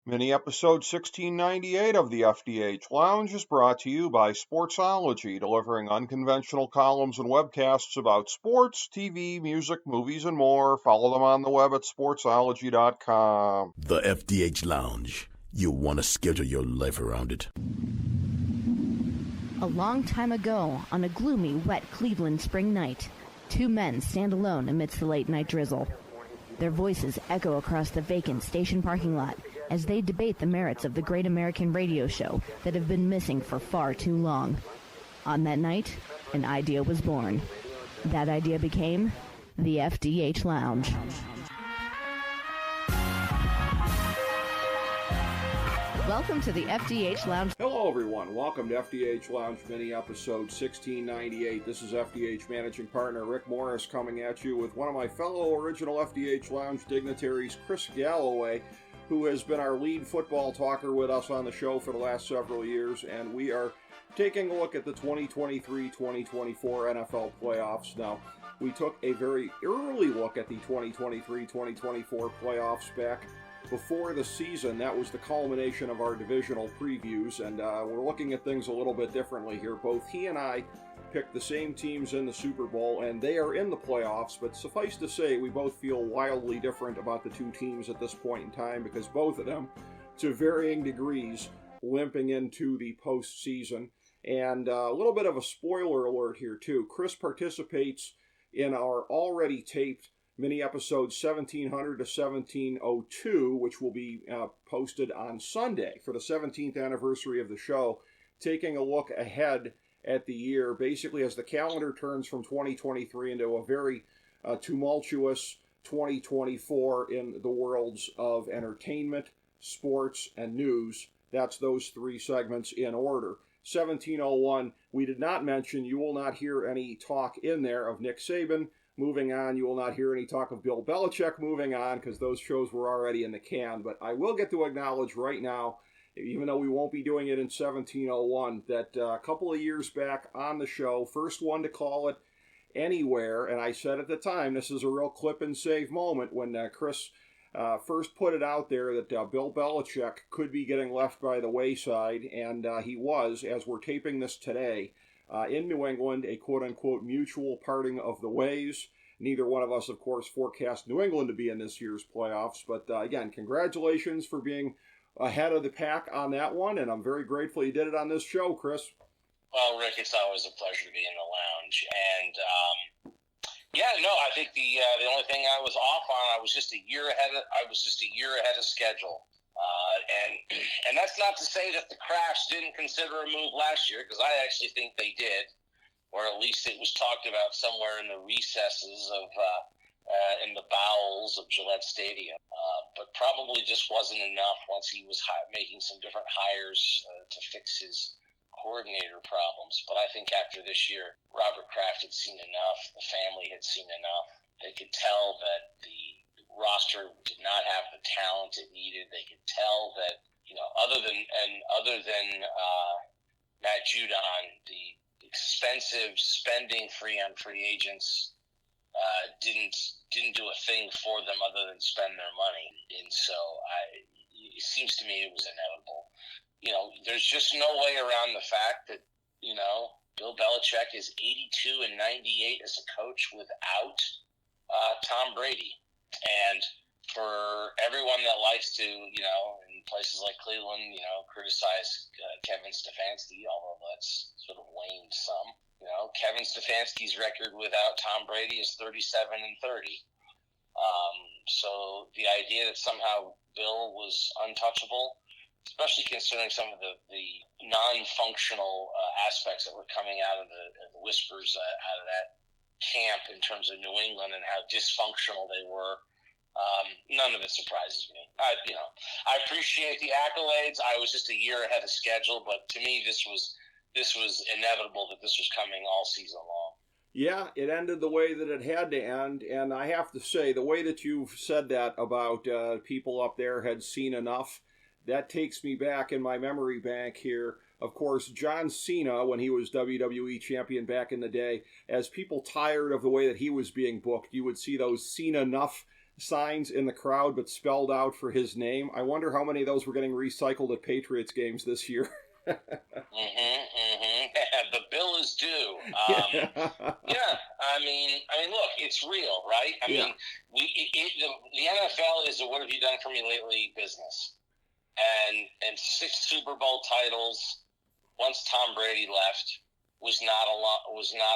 Mini episode 1698 of the FDH Lounge is brought to you by Sportsology, delivering unconventional columns and webcasts about sports, TV, music, movies, and more. Follow them on the web at sportsology.com. The FDH Lounge. You'll want to schedule your life around it. A long time ago, on a gloomy, wet Cleveland spring night, two men stand alone amidst the late-night drizzle. Their voices echo across the vacant station parking lot as they debate the merits of the great American radio show that have been missing for far too long. On that night, an idea was born. That idea became the FDH Lounge. Welcome to the FDH Lounge. Hello, everyone. Welcome to FDH Lounge mini episode 1698. This is FDH managing partner Rick Morris coming at you with one of my fellow original FDH Lounge dignitaries, Chris Galloway, who has been our lead football talker with us on the show for the last several years, and we are taking a look at the 2023-2024 NFL playoffs. Now, we took a very early look at the 2023-2024 playoffs back before the season. That was the culmination of our divisional previews, and we're looking at things a little bit differently here. Both he and I picked the same teams in the Super Bowl, and they are in the playoffs, but suffice to say, we both feel wildly different about the two teams at this point in time, because both of them, to varying degrees, limping into the postseason. And a little bit of a spoiler alert here, too. Chris participates in our already taped mini episode 1700 to 1702, which will be posted on Sunday for the 17th anniversary of the show, taking a look ahead at the year, basically as the calendar turns from 2023 into a very tumultuous 2024 in the worlds of entertainment, sports, and news. That's those three segments in order. 1701, we did not mention, you will not hear any talk in there of Nick Saban moving on. You will not hear any talk of Bill Belichick moving on, because those shows were already in the can. But I will get to acknowledge right now, even though we won't be doing it in 1701, that a couple of years back on the show, first one to call it anywhere, and I said at the time, this is a real clip and save moment, when Chris first put it out there that Bill Belichick could be getting left by the wayside, and he was, as we're taping this today, in New England, a quote-unquote mutual parting of the ways. Neither one of us, of course, forecast New England to be in this year's playoffs, but again, congratulations for being ahead of the pack on that one, and I'm very grateful you did it on this show, Chris. Well, Rick, it's always a pleasure to be in the lounge, and I think the only thing I was off on, I was just a year ahead of schedule, and that's not to say that the Crafts didn't consider a move last year, because I actually think they did, or at least it was talked about somewhere in the recesses of in the bowels of Gillette Stadium, but probably just wasn't enough once he was making some different hires to fix his coordinator problems. But I think after this year, Robert Kraft had seen enough, the family had seen enough. They could tell that the roster did not have the talent it needed. They could tell that, other than Matt Judon, the expensive spending free on free agents didn't do a thing for them other than spend their money. And so it seems to me it was inevitable. There's just no way around the fact that, Bill Belichick is 82 and 98 as a coach without Tom Brady. And for everyone that likes to, in places like Cleveland, criticize Kevin Stefanski, although that's sort of waned some. Kevin Stefanski's record without Tom Brady is 37 and 30. So the idea that somehow Bill was untouchable, especially considering some of the non-functional aspects that were coming out of the whispers out of that camp in terms of New England and how dysfunctional they were, none of it surprises me. I appreciate the accolades. I was just a year ahead of schedule, but to me, this was inevitable that this was coming all season long. Yeah, it ended the way that it had to end, and I have to say, the way that you've said that about people up there had seen enough, that takes me back in my memory bank here. Of course, John Cena, when he was WWE champion back in the day, as people tired of the way that he was being booked, you would see those seen enough signs in the crowd but spelled out for his name. I wonder how many of those were getting recycled at Patriots games this year. The bill is due. Yeah, I mean, look, it's real, right? I mean, the NFL is a "what have you done for me lately" business, and 6 Super Bowl titles once Tom Brady left was not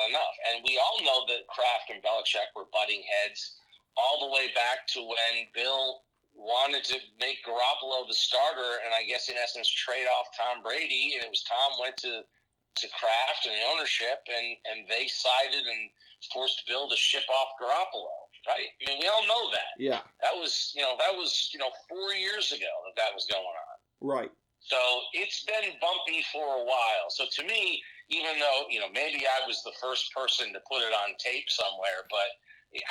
enough, and we all know that Kraft and Belichick were butting heads all the way back to when Bill wanted to make Garoppolo the starter, and I guess in essence trade off Tom Brady, and it was Tom went to Kraft and the ownership, and they sided and forced Bill to ship off Garoppolo, right? I mean, we all know that. Yeah. That was 4 years ago that was going on. Right. So it's been bumpy for a while. So to me, even though, maybe I was the first person to put it on tape somewhere, but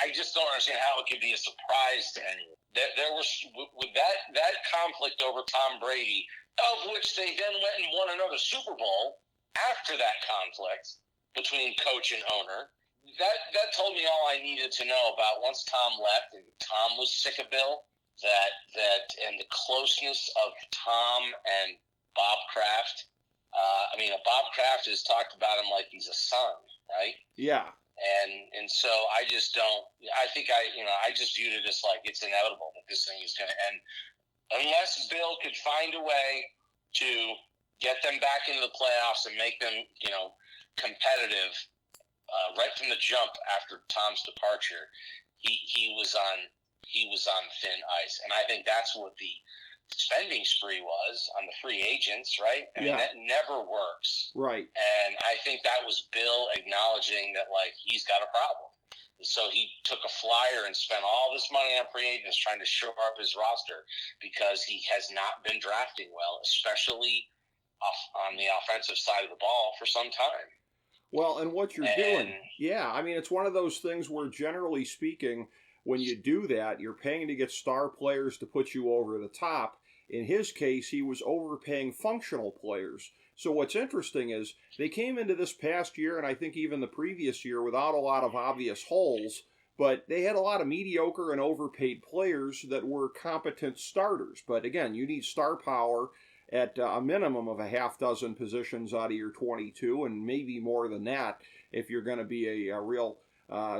I just don't understand how it could be a surprise to anyone. There was with that conflict over Tom Brady, of which they then went and won another Super Bowl after that conflict between coach and owner. That told me all I needed to know about once Tom left and Tom was sick of Bill. That and the closeness of Tom and Bob Kraft. Bob Kraft has talked about him like he's a son, right? Yeah. And so I just don't. I think I just viewed it as like it's inevitable that this thing is going to end unless Bill could find a way to get them back into the playoffs and make them competitive right from the jump after Tom's departure. He was on thin ice, and I think that's what the spending spree was on the free agents, right? I mean, that never works. Right. And I think that was Bill acknowledging that, like, he's got a problem. So he took a flyer and spent all this money on free agents trying to shore up his roster because he has not been drafting well, especially on the offensive side of the ball for some time. Well, and what you're doing, it's one of those things where, generally speaking, when you do that, you're paying to get star players to put you over the top. In his case, he was overpaying functional players. So what's interesting is they came into this past year, and I think even the previous year, without a lot of obvious holes, but they had a lot of mediocre and overpaid players that were competent starters. But again, you need star power at a minimum of a half dozen positions out of your 22, and maybe more than that if you're going to be a real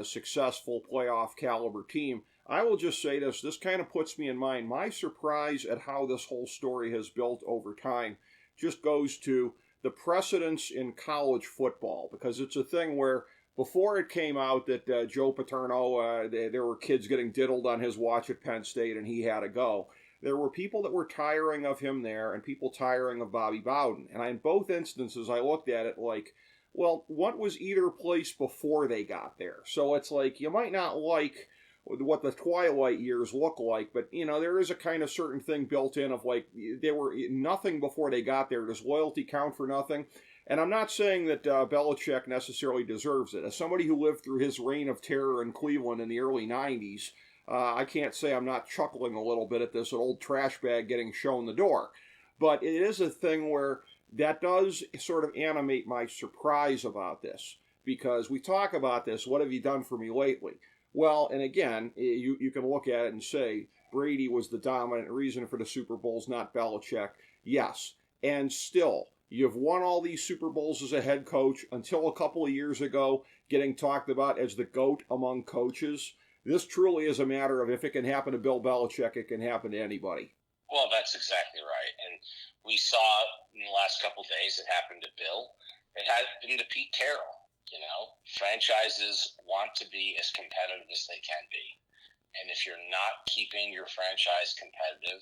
successful playoff caliber team. I will just say this kind of puts me in mind. My surprise at how this whole story has built over time just goes to the precedence in college football, because it's a thing where before it came out that Joe Paterno, there were kids getting diddled on his watch at Penn State and he had to go. There were people that were tiring of him there and people tiring of Bobby Bowden. And in both instances, I looked at it like, well, what was either place before they got there? So it's like, you might not like what the twilight years look like, but, there is a kind of certain thing built in of like, they were nothing before they got there. Does loyalty count for nothing? And I'm not saying that Belichick necessarily deserves it. As somebody who lived through his reign of terror in Cleveland in the early 90s, I can't say I'm not chuckling a little bit at this old trash bag getting shown the door. But it is a thing where that does sort of animate my surprise about this, because we talk about this, what have you done for me lately? Well, and again, you can look at it and say, Brady was the dominant reason for the Super Bowls, not Belichick. Yes, and still, you've won all these Super Bowls as a head coach until a couple of years ago, getting talked about as the GOAT among coaches. This truly is a matter of if it can happen to Bill Belichick, it can happen to anybody. Well, that's exactly right. And we saw in the last couple of days it happened to Bill. It happened to Pete Carroll. Franchises want to be as competitive as they can be. And if you're not keeping your franchise competitive,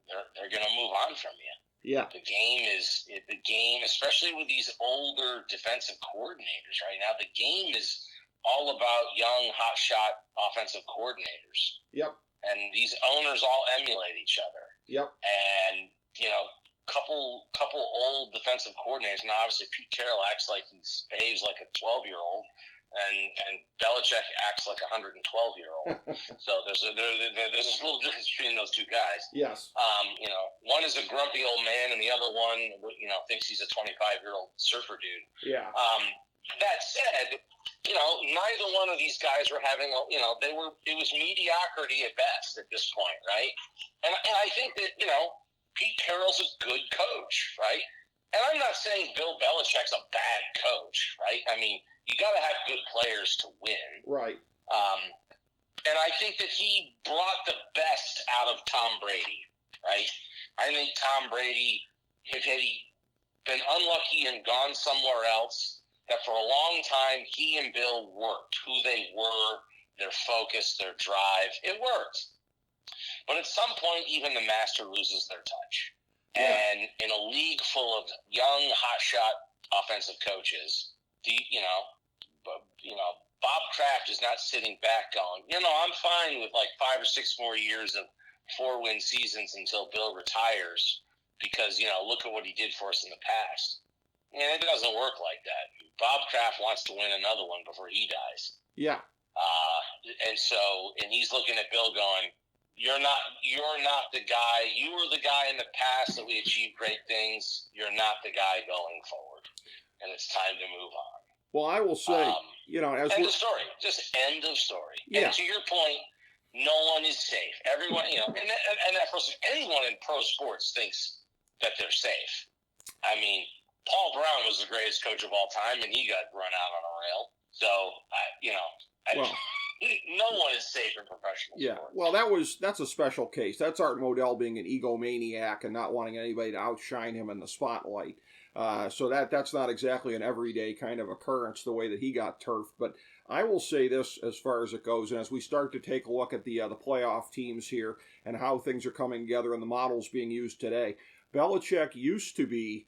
they're going to move on from you. Yeah. The game, especially with these older defensive coordinators right now, the game is all about young, hotshot offensive coordinators. Yep. And these owners all emulate each other. Yep. And, couple old defensive coordinators. Now, obviously, Pete Carroll acts like he behaves like a 12-year-old, and Belichick acts like a 112-year-old. So there's a little difference between those two guys. Yes. One is a grumpy old man, and the other one, thinks he's a 25-year-old surfer dude. Yeah. That said, neither one of these guys were having, it was mediocrity at best at this point, right? And I think that, Pete Carroll's a good coach, right? And I'm not saying Bill Belichick's a bad coach, right? I mean, you got to have good players to win. Right. And I think that he brought the best out of Tom Brady, right? I think Tom Brady, had he been unlucky and gone somewhere else, that for a long time he and Bill worked who they were, their focus, their drive. It worked. But at some point, even the master loses their touch. Yeah. And in a league full of young, hotshot offensive coaches, Bob Kraft is not sitting back going, I'm fine with like 5 or 6 more years of 4-win seasons until Bill retires because, look at what he did for us in the past. And it doesn't work like that. Bob Kraft wants to win another one before he dies. Yeah. And he's looking at Bill going, you're not the guy. You were the guy in the past that we achieved great things. You're not the guy going forward. And it's time to move on. Well, I will say, as end of story. Just end of story. Yeah. And to your point, no one is safe. Everyone, and that person, anyone in pro sports thinks that they're safe. I mean, Paul Brown was the greatest coach of all time, and he got run out on a rail. So, no one is safe in professional sports. Well, that's a special case. That's Art Modell being an egomaniac and not wanting anybody to outshine him in the spotlight. So that's not exactly an everyday kind of occurrence the way that he got turfed. But I will say this as far as it goes, and as we start to take a look at the playoff teams here and how things are coming together and the models being used today, Belichick used to be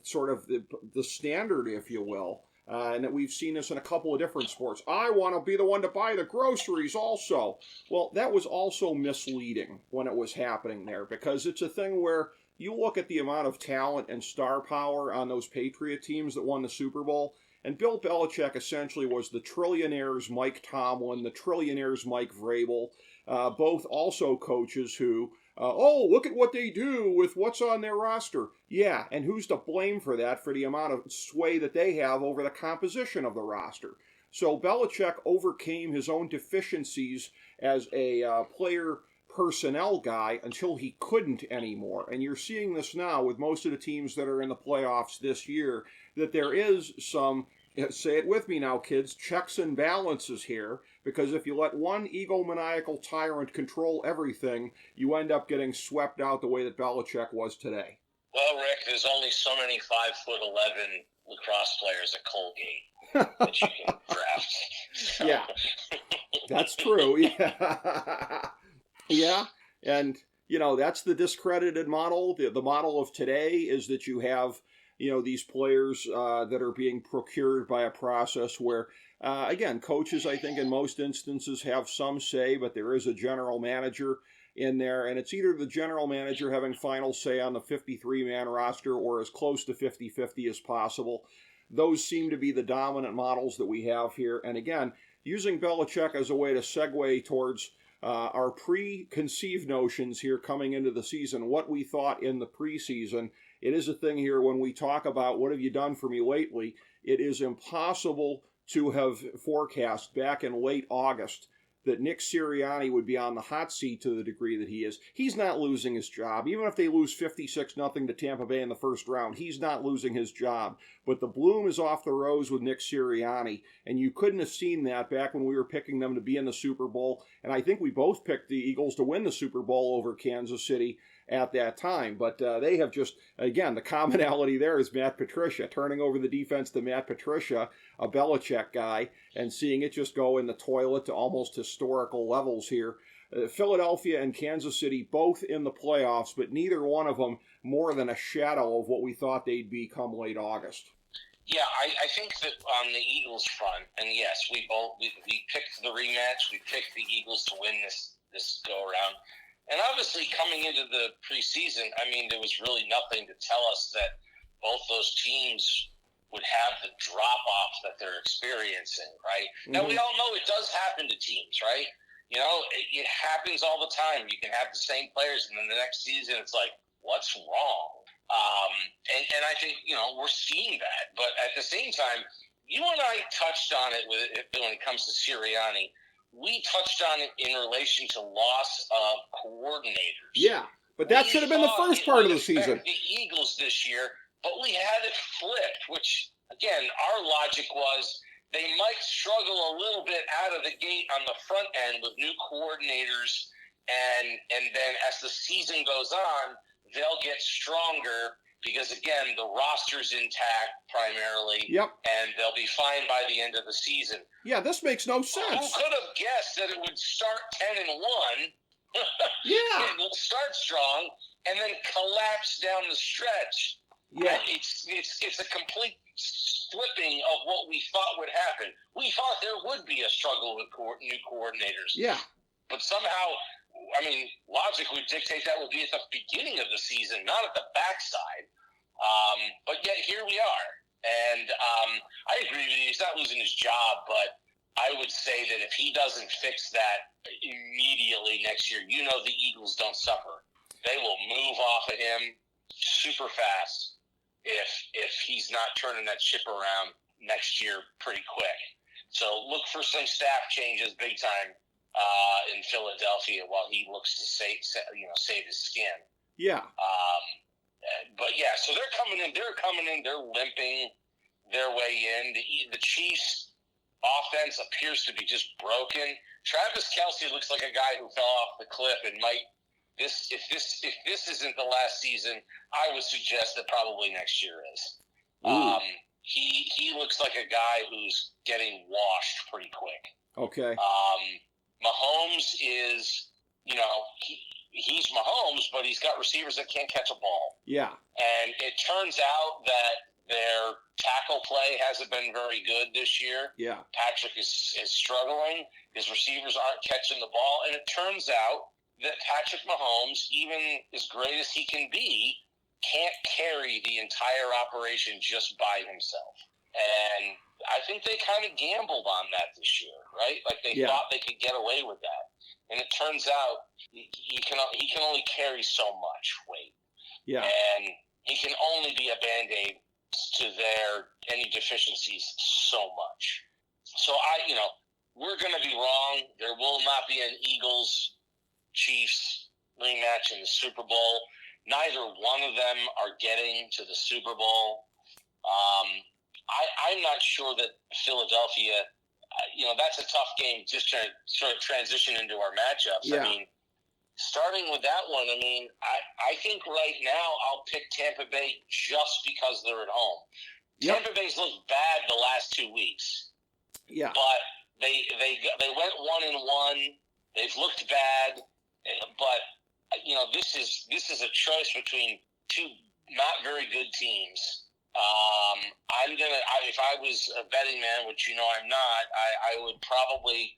sort of the standard, if you will. And that we've seen this in a couple of different sports. I want to be the one to buy the groceries also. Well, that was also misleading when it was happening there, because it's a thing where you look at the amount of talent and star power on those Patriot teams that won the Super Bowl, and Bill Belichick essentially was the trillionaire's Mike Tomlin, the trillionaire's Mike Vrabel, both also coaches who, look at what they do with what's on their roster. Yeah, and who's to blame for that, for the amount of sway that they have over the composition of the roster? So Belichick overcame his own deficiencies as a player personnel guy until he couldn't anymore. And you're seeing this now with most of the teams that are in the playoffs this year, that there is some, say it with me now, kids, checks and balances here, because if you let one egomaniacal tyrant control everything, you end up getting swept out the way that Belichick was today. Well, Rick, there's only so many 5'11" lacrosse players at Colgate that you can draft. So. Yeah, that's true. Yeah. Yeah, and, that's the discredited model. The model of today is that you have, these players that are being procured by a process where, again, coaches, I think, in most instances have some say, but there is a general manager in there, and it's either the general manager having final say on the 53-man roster or as close to 50-50 as possible. Those seem to be the dominant models that we have here. And again, using Belichick as a way to segue towards our preconceived notions here coming into the season, what we thought in the preseason. It is a thing here when we talk about what have you done for me lately, it is impossible to have forecast back in late August that Nick Sirianni would be on the hot seat to the degree that he is. He's not losing his job. Even if they lose 56-0 to Tampa Bay in the first round, he's not losing his job. But the bloom is off the rose with Nick Sirianni, and you couldn't have seen that back when we were picking them to be in the Super Bowl. And I think we both picked the Eagles to win the Super Bowl over Kansas City at that time. But they have just, again, the commonality there is Matt Patricia, turning over the defense to Matt Patricia, a Belichick guy, and seeing it just go in the toilet to almost historical levels here. Philadelphia and Kansas City both in the playoffs, but neither one of them more than a shadow of what we thought they'd be come late August. Yeah, I think that on the Eagles front, and yes, we picked the rematch. We picked the Eagles to win this go-around. And obviously, coming into the preseason, I mean, there was really nothing to tell us that both those teams would have the drop-off that they're experiencing, right? Mm-hmm. Now, we all know it does happen to teams, right? It happens all the time. You can have the same players, and then the next season, it's like, what's wrong? And I think, we're seeing that. But at the same time, you and I touched on it when it comes to Sirianni. We touched on it in relation to loss of coordinators. Yeah, but that should have been the first part of the season. The Eagles this year, but we had it flipped, which, again, our logic was they might struggle a little bit out of the gate on the front end with new coordinators, and then as the season goes on, they'll get stronger because, again, the roster's intact primarily, and they'll be fine by the end of the season. Yeah, this makes no sense. Who could have guessed that it would start 10-1? Yeah. It will start strong and then collapse down the stretch. Yeah. It's a complete flipping of what we thought would happen. We thought there would be a struggle with new coordinators. Yeah. But somehow, I mean, logic would dictate that would be at the beginning of the season, not at the backside. But yet here we are. And I agree with you. He's not losing his job, but I would say that if he doesn't fix that immediately next year, the Eagles don't suffer. They will move off of him super fast if he's not turning that ship around next year pretty quick. So look for some staff changes big time in Philadelphia while he looks to save his skin. Yeah. But yeah, so they're coming in. They're limping their way in. The Chiefs' offense appears to be just broken. Travis Kelce looks like a guy who fell off the cliff and might. If this isn't the last season, I would suggest that probably next year is. He looks like a guy who's getting washed pretty quick. Okay. Mahomes is, he's Mahomes, but he's got receivers that can't catch a ball. Yeah. And it turns out that their tackle play hasn't been very good this year. Yeah. Patrick is struggling. His receivers aren't catching the ball. And it turns out that Patrick Mahomes, even as great as he can be, can't carry the entire operation just by himself. And I think they kind of gambled on that this year, right? Like they thought they could get away with that. And it turns out he can only carry so much weight. Yeah. And he can only be a Band-Aid to any deficiencies so much. So we're going to be wrong. There will not be an Eagles-Chiefs rematch in the Super Bowl. Neither one of them are getting to the Super Bowl. I'm not sure that Philadelphia, that's a tough game just to sort of transition into our matchups. Yeah. I mean, starting with that one, I think right now I'll pick Tampa Bay just because they're at home. Yep. Tampa Bay's looked bad the last 2 weeks. Yeah. But they went 1-1. They've looked bad, but this is a choice between two not very good teams. If I was a betting man, which I'm not, I would probably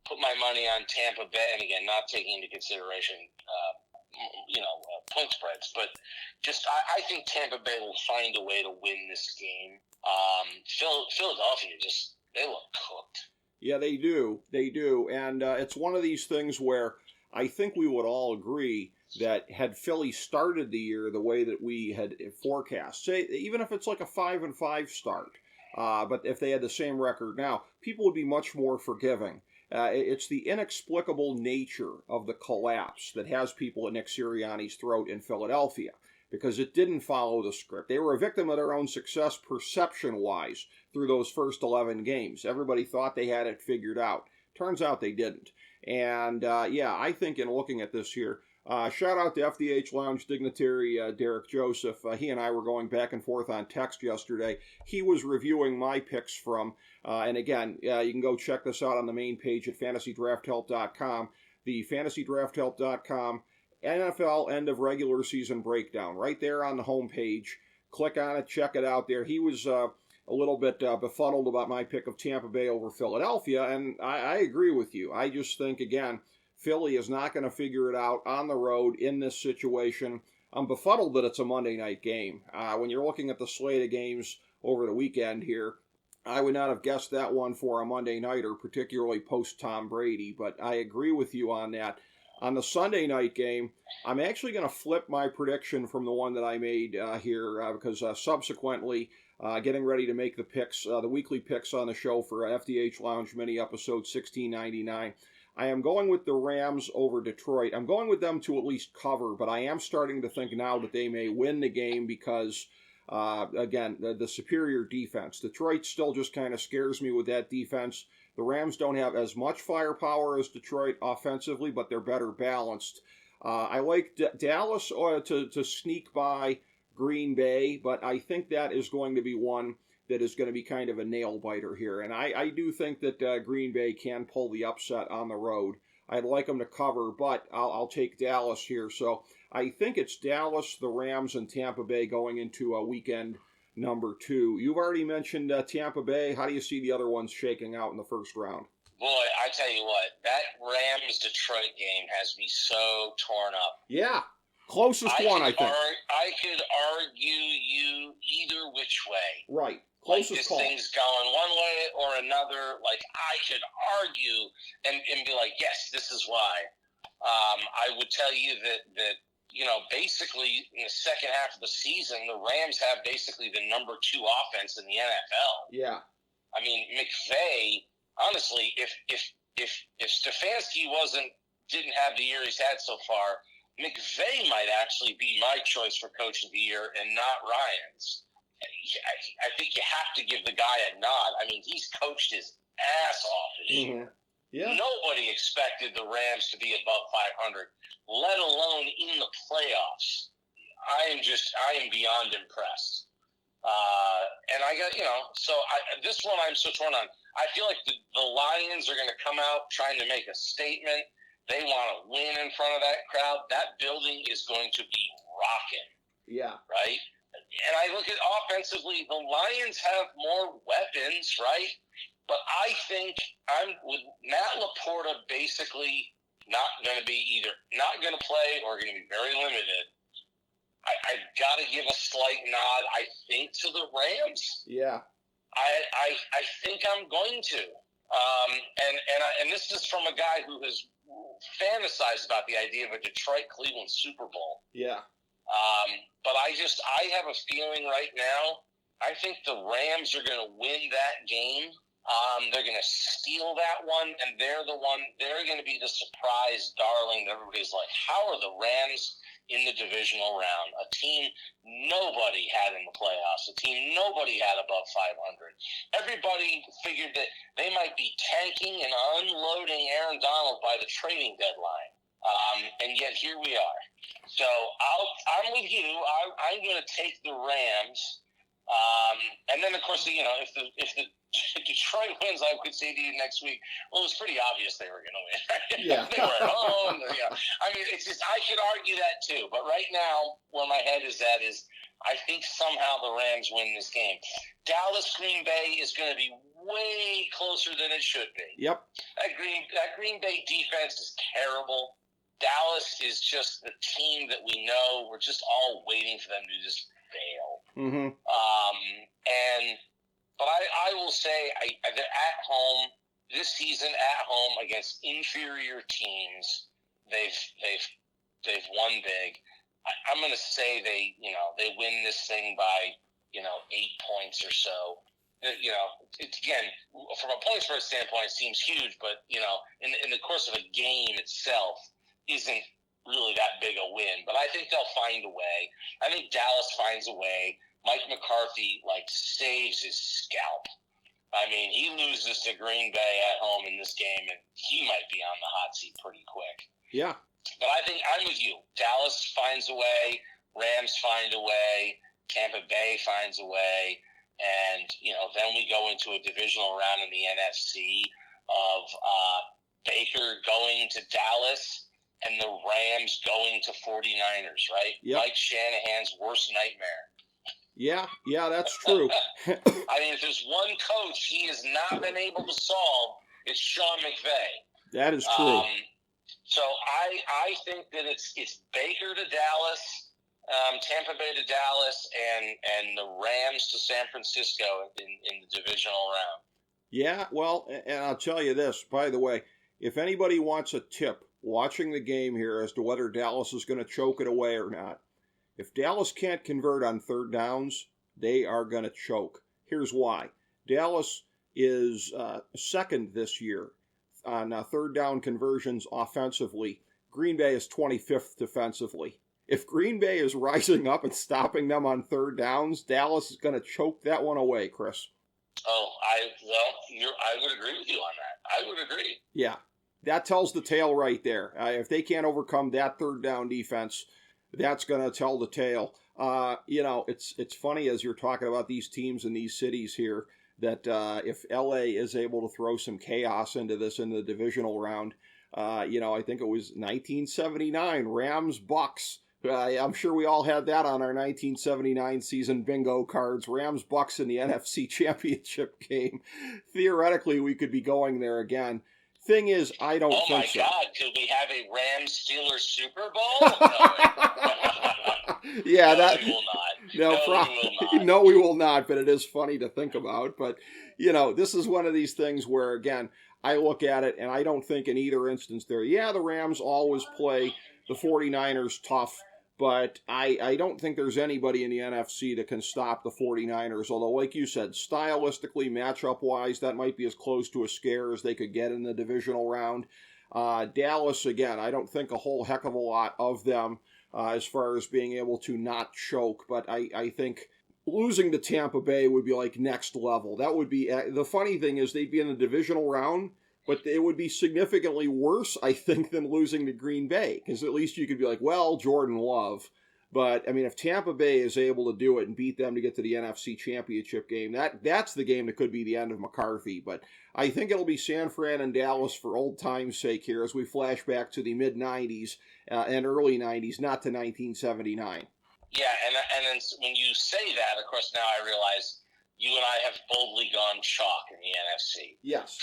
put my money on Tampa Bay, and again, not taking into consideration, point spreads, but just I think Tampa Bay will find a way to win this game. Philadelphia they look cooked. Yeah, they do. They do. And it's one of these things where I think we would all agree that had Philly started the year the way that we had forecast, say, even if it's like a 5-5 start, but if they had the same record now, people would be much more forgiving. It's the inexplicable nature of the collapse that has people at Nick Sirianni's throat in Philadelphia, because it didn't follow the script. They were a victim of their own success perception-wise through those first 11 games. Everybody thought they had it figured out. Turns out they didn't. And, I think in looking at this here, shout out to FDH Lounge Dignitary Derek Joseph. He and I were going back and forth on text yesterday. He was reviewing my picks from, and again, you can go check this out on the main page at fantasydrafthelp.com, the fantasydrafthelp.com NFL end of regular season breakdown. Right there on the home page. Click on it, check it out there. He was a little bit befuddled about my pick of Tampa Bay over Philadelphia, and I agree with you. I just think, again, Philly is not going to figure it out on the road in this situation. I'm befuddled that it's a Monday night game. When you're looking at the slate of games over the weekend here, I would not have guessed that one for a Monday nighter, particularly post Tom Brady, but I agree with you on that. On the Sunday night game, I'm actually going to flip my prediction from the one that I made here because subsequently, getting ready to make the picks, the weekly picks on the show for FDH Lounge mini episode 1699. I am going with the Rams over Detroit. I'm going with them to at least cover, but I am starting to think now that they may win the game because, again, the superior defense. Detroit still just kind of scares me with that defense. The Rams don't have as much firepower as Detroit offensively, but they're better balanced. I like Dallas to sneak by Green Bay, but I think that is going to be one that is going to be kind of a nail-biter here. And I do think that Green Bay can pull the upset on the road. I'd like them to cover, but I'll take Dallas here. So I think it's Dallas, the Rams, and Tampa Bay going into a weekend number 2. You've already mentioned Tampa Bay. How do you see the other ones shaking out in the first round? Boy, I tell you what, that Rams-Detroit game has me so torn up. Yeah. Closest one, I think. I could argue you either which way. Right. Closest like this call. Thing's going one way or another. Like, I could argue and be like, yes, this is why. I would tell you that basically in the second half of the season, the Rams have basically the number 2 offense in the NFL. Yeah. I mean, McVay, honestly, if Stefanski didn't have the year he's had so far, McVay might actually be my choice for Coach of the Year and not Ryan's. I think you have to give the guy a nod. I mean, he's coached his ass off this year. Yeah. Nobody expected the Rams to be above 500, let alone in the playoffs. I am beyond impressed. And I got, this one I'm so torn on. I feel like the Lions are going to come out trying to make a statement. They want to win in front of that crowd. That building is going to be rocking. Yeah. Right? And I look at offensively, the Lions have more weapons, right? But I think I'm with Matt LaPorta basically not going to be either not going to play or going to be very limited. I've got to give a slight nod, I think, to the Rams. Yeah. I think I'm going to. And this is from a guy who has fantasized about the idea of a Detroit-Cleveland Super Bowl. Yeah. But I have a feeling right now, I think the Rams are going to win that game. They're going to steal that one, and they're going to be the surprise darling that everybody's like, how are the Rams in the divisional round? A team nobody had in the playoffs, a team nobody had above 500. Everybody figured that they might be tanking and unloading Aaron Donald by the trading deadline. And yet here we are. So I'm with you. I'm going to take the Rams. And then, of course, if the Detroit wins, I could say to you next week, well, it was pretty obvious they were going to win. Right? Yeah. They were at home. I mean, it's just, I could argue that too. But right now, where my head is at is I think somehow the Rams win this game. Dallas Green Bay is going to be way closer than it should be. Yep. That Green Bay defense is terrible. Dallas is just the team that we know. We're just all waiting for them to just fail. Mm-hmm. But I will say they're at home this season. At home against inferior teams, they've won big. I'm going to say they win this thing by 8 points or so. It's again from a point spread standpoint, it seems huge, but in the course of a game itself, isn't really that big a win. But I think they'll find a way. I think Dallas finds a way. Mike McCarthy saves his scalp. I mean, he loses to Green Bay at home in this game, and he might be on the hot seat pretty quick. Yeah. But I think I'm with you. Dallas finds a way. Rams find a way. Tampa Bay finds a way. And, then we go into a divisional round in the NFC of Baker going to Dallas and the Rams going to 49ers, right? Yep. Mike Shanahan's worst nightmare. Yeah, that's true. I mean, if there's one coach he has not been able to solve, it's Sean McVay. That is true. So I think that it's Baker to Dallas, Tampa Bay to Dallas, and the Rams to San Francisco in the divisional round. Yeah, well, and I'll tell you this, by the way, if anybody wants a tip watching the game here as to whether Dallas is going to choke it away or not. If Dallas can't convert on third downs, they are going to choke. Here's why. Dallas is second this year on third down conversions offensively. Green Bay is 25th defensively. If Green Bay is rising up and stopping them on third downs, Dallas is going to choke that one away, Chris. Oh, I would agree with you on that. I would agree. Yeah, that tells the tale right there. If they can't overcome that third down defense, that's going to tell the tale. It's funny as you're talking about these teams in these cities here that if LA is able to throw some chaos into the divisional round, I think it was 1979 Rams Bucks. I'm sure we all had that on our 1979 season bingo cards. Rams Bucks in the NFC Championship game. Theoretically, we could be going there again. Thing is, I don't think so. Oh my God, could we have a Rams Steelers Super Bowl? Yeah, no, we will not. We will not. No, we will not, but it is funny to think about. But, this is one of these things where, again, I look at it and I don't think in either instance there, the Rams always play the 49ers tough, but I don't think there's anybody in the NFC that can stop the 49ers, although like you said, stylistically, matchup-wise, that might be as close to a scare as they could get in the divisional round. Dallas, again, I don't think a whole heck of a lot of them as far as being able to not choke, but I think losing to Tampa Bay would be like next level. That would be, the funny thing is they'd be in the divisional round, but it would be significantly worse, I think, than losing to Green Bay, because at least you could be like, well, Jordan Love. But, I mean, if Tampa Bay is able to do it and beat them to get to the NFC Championship game, that's the game that could be the end of McCarthy. But I think it'll be San Fran and Dallas for old time's sake here as we flash back to the mid-'90s and early 90s, not to 1979. Yeah, and then when you say that, of course, now I realize you and I have boldly gone chalk in the NFC. Yes.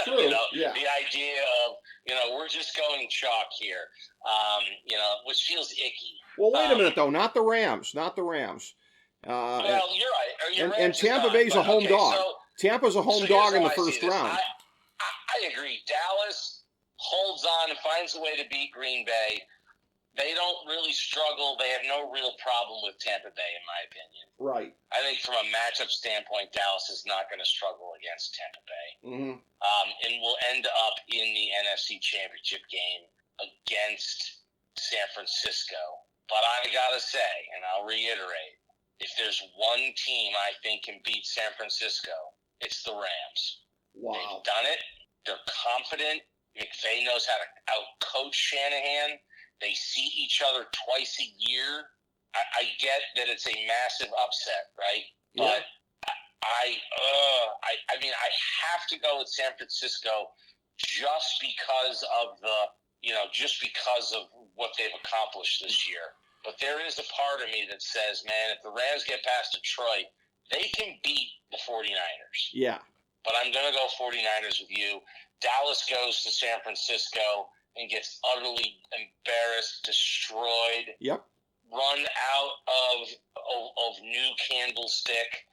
True. The idea of, we're just going chalk here, which feels icky. Well, wait a minute, though. Not the Rams. Well, you're right. And Tampa Bay's a home dog. So, Tampa's a home dog in the first round. I agree. Dallas holds on and finds a way to beat Green Bay. They don't really struggle. They have no real problem with Tampa Bay, in my opinion. Right. I think from a matchup standpoint, Dallas is not going to struggle against Tampa Bay. Mm-hmm. And will end up in the NFC Championship game against San Francisco. But I got to say, and I'll reiterate, if there's one team I think can beat San Francisco, it's the Rams. Wow. They've done it. They're confident. McVay knows how to out-coach Shanahan. They see each other twice a year. I get that it's a massive upset, right? Yeah. But I mean, I have to go with San Francisco just because of what they've accomplished this year. But there is a part of me that says, man, if the Rams get past Detroit, they can beat the 49ers. Yeah. But I'm going to go 49ers with you. Dallas goes to San Francisco and gets utterly embarrassed, destroyed, Yep. run out of new candlestick,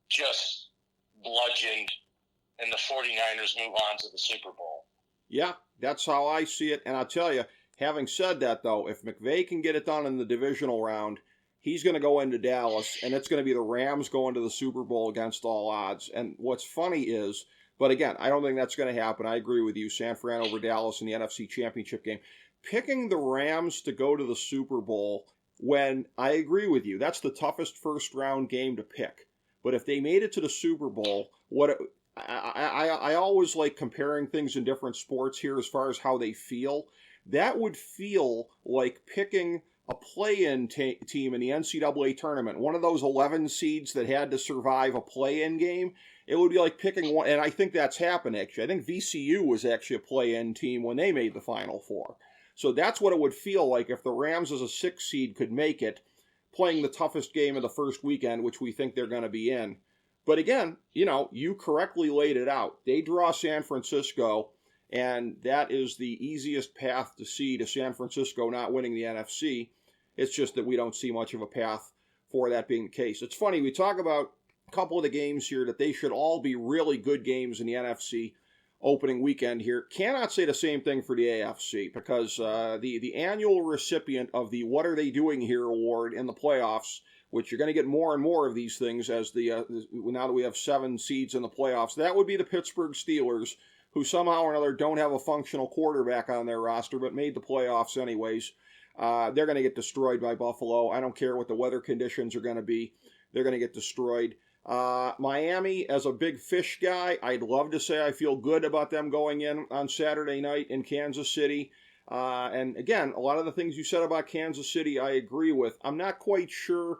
just bludgeoned, and the 49ers move on to the Super Bowl. Yeah, that's how I see it. And I'll tell you, having said that, though, if McVay can get it done in the divisional round, he's going to go into Dallas, and it's going to be the Rams going to the Super Bowl against all odds. And what's funny is, but again, I don't think that's going to happen. I agree with you. San Fran over Dallas in the NFC Championship game. Picking the Rams to go to the Super Bowl, when I agree with you, that's the toughest first-round game to pick. But if they made it to the Super Bowl, I always like comparing things in different sports here as far as how they feel. That would feel like picking a play-in team in the NCAA tournament, one of those 11 seeds that had to survive a play-in game. It would be like picking one, and I think that's happened, actually. I think VCU was actually a play-in team when they made the Final Four. So that's what it would feel like if the Rams as a 6 seed could make it, playing the toughest game of the first weekend, which we think they're going to be in. But again, you correctly laid it out. They draw San Francisco, and that is the easiest path to see to San Francisco not winning the NFC. It's just that we don't see much of a path for that being the case. It's funny, we talk about a couple of the games here that they should all be really good games in the NFC. opening weekend here. Cannot say the same thing for the AFC because the annual recipient of the What Are They Doing Here award in the playoffs, which you're going to get more and more of these things as now that we have 7 seeds in the playoffs, that would be the Pittsburgh Steelers, who somehow or another don't have a functional quarterback on their roster but made the playoffs anyways. They're going to get destroyed by Buffalo. I don't care what the weather conditions are going to be. They're going to get destroyed. Miami, as a big fish guy, I'd love to say I feel good about them going in on Saturday night in Kansas City. And again, a lot of the things you said about Kansas City, I agree with. I'm not quite sure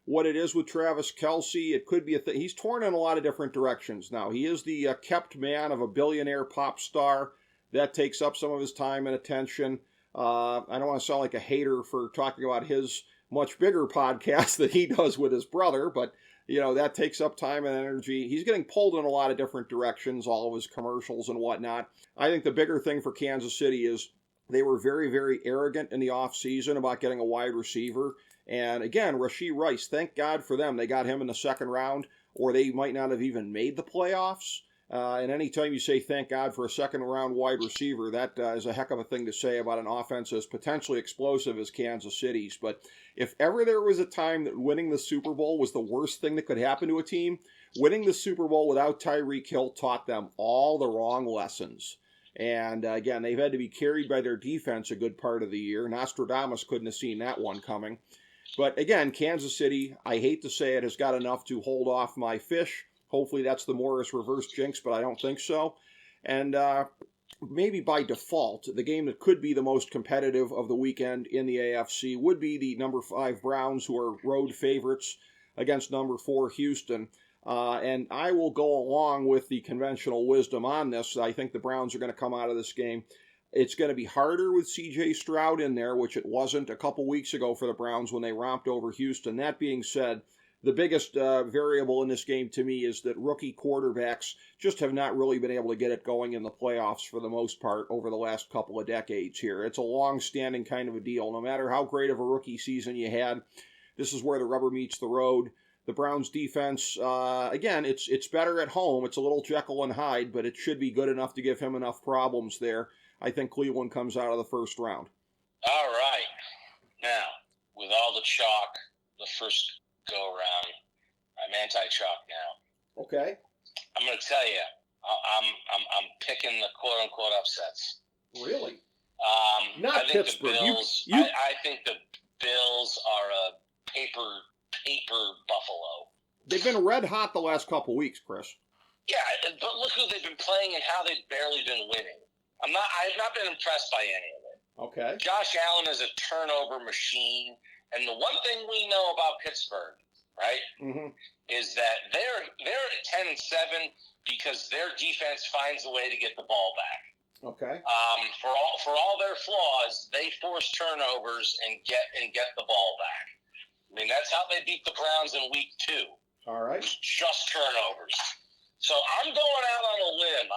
what it is with Travis Kelce. It could be he's torn in a lot of different directions now. He is the kept man of a billionaire pop star. That takes up some of his time and attention. I don't want to sound like a hater for talking about his much bigger podcast that he does with his brother, but that takes up time and energy. He's getting pulled in a lot of different directions, all of his commercials and whatnot. I think the bigger thing for Kansas City is they were very, very arrogant in the offseason about getting a wide receiver. And again, Rashee Rice, thank God for them. They got him in the second round, or they might not have even made the playoffs. And anytime you say thank God for a second-round wide receiver, that is a heck of a thing to say about an offense as potentially explosive as Kansas City's. But if ever there was a time that winning the Super Bowl was the worst thing that could happen to a team, winning the Super Bowl without Tyreek Hill taught them all the wrong lessons. And again, they've had to be carried by their defense a good part of the year. Nostradamus couldn't have seen that one coming. But again, Kansas City, I hate to say it, has got enough to hold off my fish. Hopefully that's the Morris reverse jinx, but I don't think so. And maybe by default, the game that could be the most competitive of the weekend in the AFC would be the number 5 Browns, who are road favorites against number 4 Houston. And I will go along with the conventional wisdom on this. I think the Browns are going to come out of this game. It's going to be harder with C.J. Stroud in there, which it wasn't a couple weeks ago for the Browns when they romped over Houston. That being said, the biggest variable in this game to me is that rookie quarterbacks just have not really been able to get it going in the playoffs for the most part over the last couple of decades here. It's a long-standing kind of a deal. No matter how great of a rookie season you had, this is where the rubber meets the road. The Browns' defense, again, it's better at home. It's a little Jekyll and Hyde, but it should be good enough to give him enough problems there. I think Cleveland comes out of the first round. All right. Now, with all the chalk, the first go-around, I'm anti-chalk now. Okay. I'm going to tell you, I'm picking the quote-unquote upsets. Really? Not I think Pittsburgh. The Bills, I think the Bills are a paper Buffalo. They've been red hot the last couple weeks, Chris. Yeah, but look who they've been playing and how they've barely been winning. I've not been impressed by any of it. Okay. Josh Allen is a turnover machine, and the one thing we know about Pittsburgh, right, is that they're at 10-7 because their defense finds a way to get the ball back. Okay. For all their flaws, they force turnovers and get the ball back. I mean, that's how they beat the Browns in week 2. All right. Just turnovers. So I'm going out on a limb.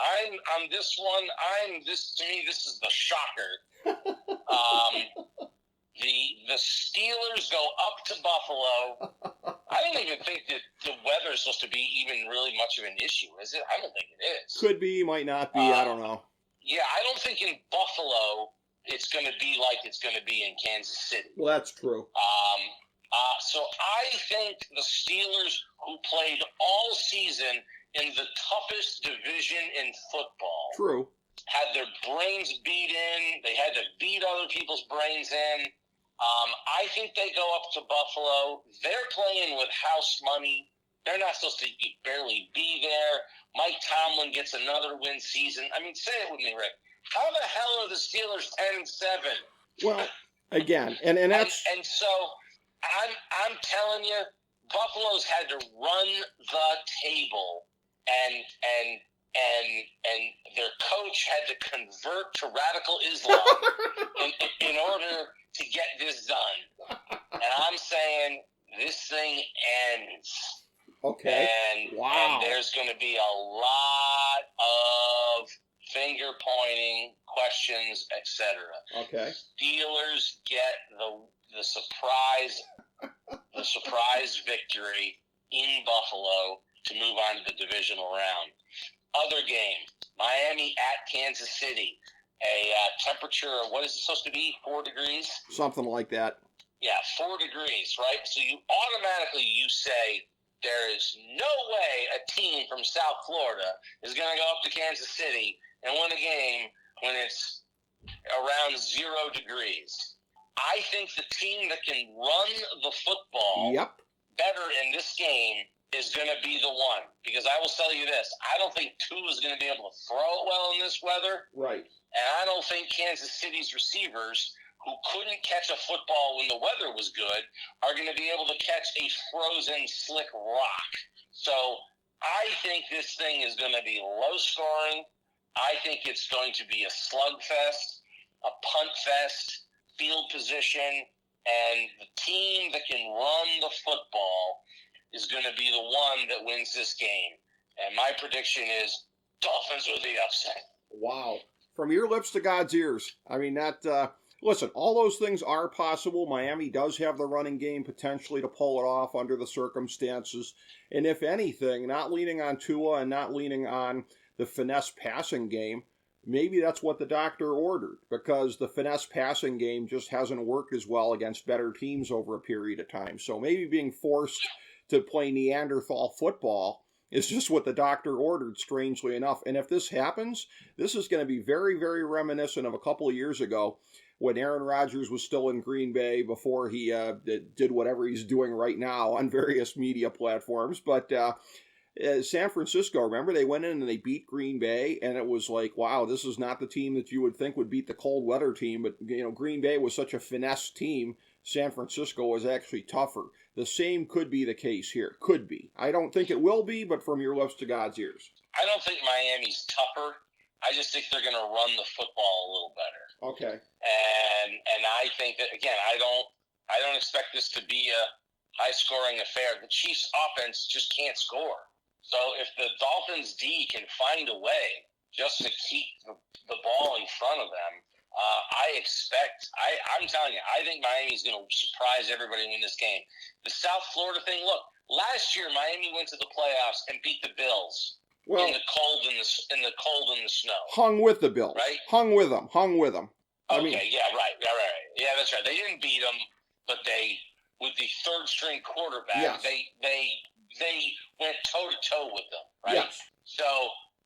I'm this one. To me, this is the shocker. The Steelers go up to Buffalo. I don't even think that the weather is supposed to be even really much of an issue, is it? I don't think it is. Could be, might not be. I don't know. Yeah, I don't think in Buffalo it's going to be like it's going to be in Kansas City. Well, that's true. So I think the Steelers, who played all season in the toughest division in football, true, had their brains beat in. They had to beat other people's brains in. I think they go up to Buffalo. They're playing with house money. They're not supposed to barely be there. Mike Tomlin gets another win season. I mean, say it with me, Rick. How the hell are the Steelers 10-7? Well, again, and that's and so I'm telling you, Buffalo's had to run the table, and their coach had to convert to radical Islam in order to get this done. And I'm saying this thing ends. Okay. And there's going to be a lot of finger pointing, questions, etc. Okay. Steelers get the surprise victory in Buffalo to move on to the divisional round. Other game, Miami at Kansas City. A temperature of, what is it supposed to be, 4 degrees? Something like that. Yeah, 4 degrees, right? So you automatically say there is no way a team from South Florida is going to go up to Kansas City and win a game when it's around 0 degrees. I think the team that can run the football better in this game is going to be the one. Because I will tell you this, I don't think Tua is going to be able to throw it well in this weather. Right. And I don't think Kansas City's receivers, who couldn't catch a football when the weather was good, are going to be able to catch a frozen, slick rock. So I think this thing is going to be low scoring. I think it's going to be a slugfest, a punt fest, field position, and the team that can run the football is going to be the one that wins this game. And my prediction is Dolphins with the upset. Wow. From your lips to God's ears. I mean, listen, all those things are possible. Miami does have the running game potentially to pull it off under the circumstances. And if anything, not leaning on Tua and not leaning on the finesse passing game, maybe that's what the doctor ordered, because the finesse passing game just hasn't worked as well against better teams over a period of time. So maybe being forced to play Neanderthal football is just what the doctor ordered, strangely enough. And if this happens, this is going to be very, very reminiscent of a couple of years ago when Aaron Rodgers was still in Green Bay before he did whatever he's doing right now on various media platforms. But San Francisco, remember, they went in and they beat Green Bay, and it was like, wow, this is not the team that you would think would beat the cold weather team. But, Green Bay was such a finesse team. San Francisco was actually tougher. The same could be the case here. Could be. I don't think it will be, but from your lips to God's ears. I don't think Miami's tougher. I just think they're going to run the football a little better. Okay. And I think that, again, I don't expect this to be a high-scoring affair. The Chiefs' offense just can't score. So if the Dolphins' D can find a way just to keep the ball in front of them, I'm telling you, I think Miami's going to surprise everybody in this game. The South Florida thing, look, last year Miami went to the playoffs and beat the Bills in the cold and the snow. Hung with the Bills. Right? Hung with them. Yeah, right. Yeah, that's right. They didn't beat them, but they, with the third-string quarterback, they went toe-to-toe with them, right? Yes. So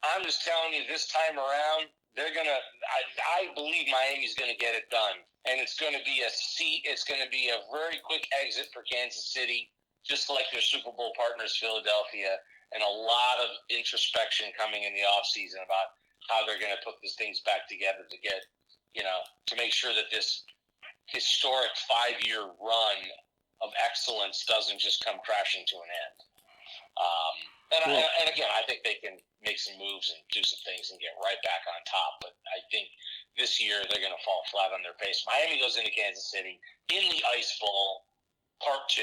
I'm just telling you, this time around, they're gonna. I believe Miami's gonna get it done, and it's gonna be a very quick exit for Kansas City, just like their Super Bowl partners, Philadelphia, and a lot of introspection coming in the offseason about how they're gonna put these things back together to get, to make sure that this historic 5-year run of excellence doesn't just come crashing to an end. And again, I think they can make some moves and do some things and get right back on top. But I think this year they're going to fall flat on their face. Miami goes into Kansas City in the Ice Bowl, part 2,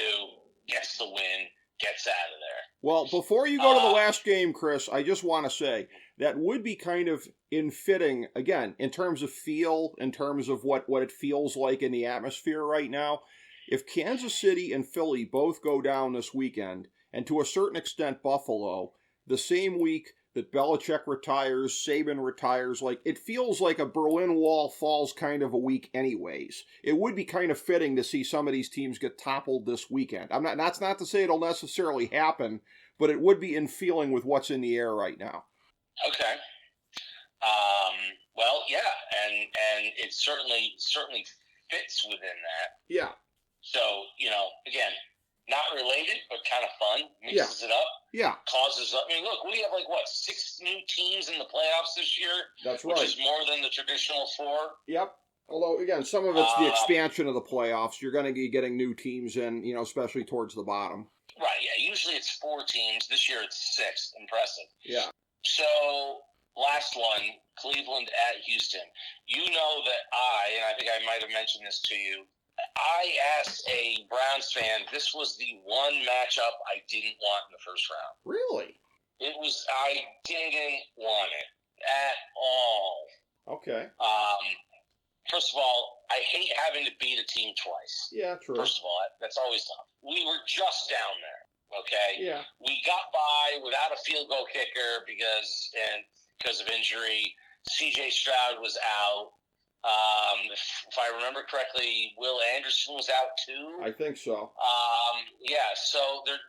gets the win, gets out of there. Well, before you go to the last game, Chris, I just want to say that would be kind of infitting, again, in terms of feel, in terms of what it feels like in the atmosphere right now. If Kansas City and Philly both go down this weekend, and to a certain extent Buffalo, the same week that Belichick retires, Saban retires, like, it feels like a Berlin Wall falls kind of a week anyways. It would be kind of fitting to see some of these teams get toppled this weekend. That's not to say it'll necessarily happen, but it would be in feeling with what's in the air right now. Okay. Well, yeah, and it certainly fits within that. Yeah. So, again, not related, but kind of fun. Mixes it up. Yeah. Causes up. I mean, look, we have 6 new teams in the playoffs this year? That's right. Which is more than the traditional 4. Yep. Although, again, some of it's the expansion of the playoffs. You're going to be getting new teams in, especially towards the bottom. Right, yeah. Usually it's 4 teams. This year it's 6. Impressive. Yeah. So, last one, Cleveland at Houston. You know that and I think I might have mentioned this to you, I asked a Browns fan, this was the one matchup I didn't want in the first round. Really? I didn't want it at all. Okay. First of all, I hate having to beat a team twice. Yeah, true. First of all, that's always tough. We were just down there, okay? Yeah. We got by without a field goal kicker and because of injury. C.J. Stroud was out. If I remember correctly, Will Anderson was out too. I think so. Yeah, so they're,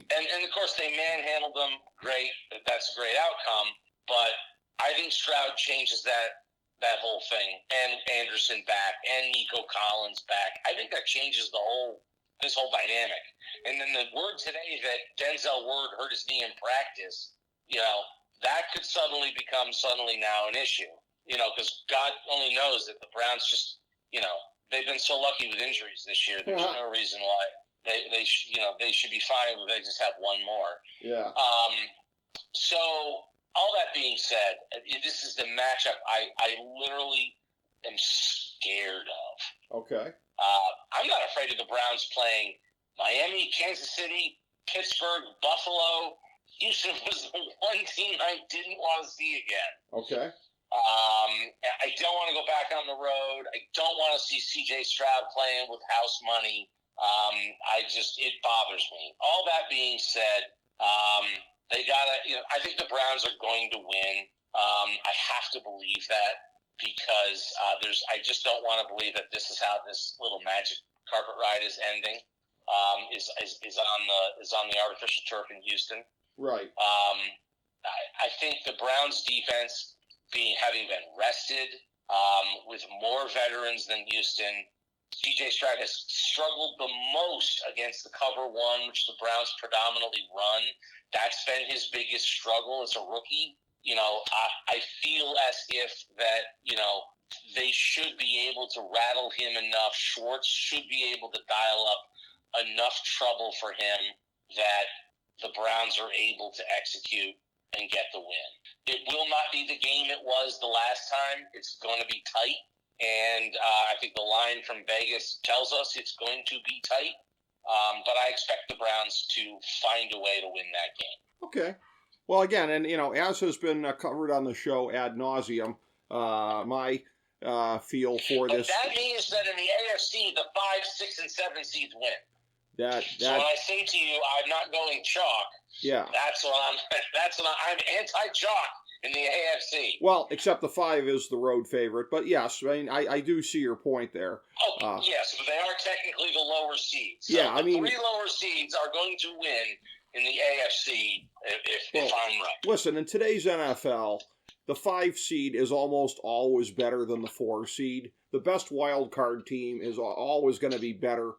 and of course they manhandled them. Great, that's a great outcome. But I think Stroud changes that whole thing, and Anderson back, and Nico Collins back. I think that changes this whole dynamic. And then the word today that Denzel Ward hurt his knee in practice, that could suddenly become now an issue. Because God only knows that the Browns just, they've been so lucky with injuries this year. There's no reason why they should be fine if they just have one more. Yeah. So all that being said, this is the matchup I literally am scared of. Okay. I'm not afraid of the Browns playing Miami, Kansas City, Pittsburgh, Buffalo. Houston was the one team I didn't want to see again. Okay. I don't want to go back on the road. I don't want to see C.J. Stroud playing with house money. It bothers me. All that being said, they gotta. I think the Browns are going to win. I have to believe that because I just don't want to believe that this is how this little magic carpet ride is ending. Is on the artificial turf in Houston. Right. I think the Browns defense, having been rested, with more veterans than Houston, C.J. Stroud has struggled the most against the cover one, which the Browns predominantly run. That's been his biggest struggle as a rookie. I feel as if that, they should be able to rattle him enough. Schwartz should be able to dial up enough trouble for him that the Browns are able to execute and get the win. It will not be the game it was the last time. It's going to be tight. And I think the line from Vegas tells us it's going to be tight. But I expect the Browns to find a way to win that game. Okay. Well, again, and, as has been covered on the show ad nauseum, my feel for but this. That means that in the AFC, the 5, 6, and 7 seeds win. So when I say to you, I'm not going chalk. Yeah. I'm anti-chalk in the AFC. Well, except the 5 is the road favorite, but yes, I do see your point there. Oh, yes, but they are technically the lower seeds. So yeah, the 3 lower seeds are going to win in the AFC if I'm right. Listen, in today's NFL, the 5 seed is almost always better than the 4 seed. The best wild card team is always going to be better,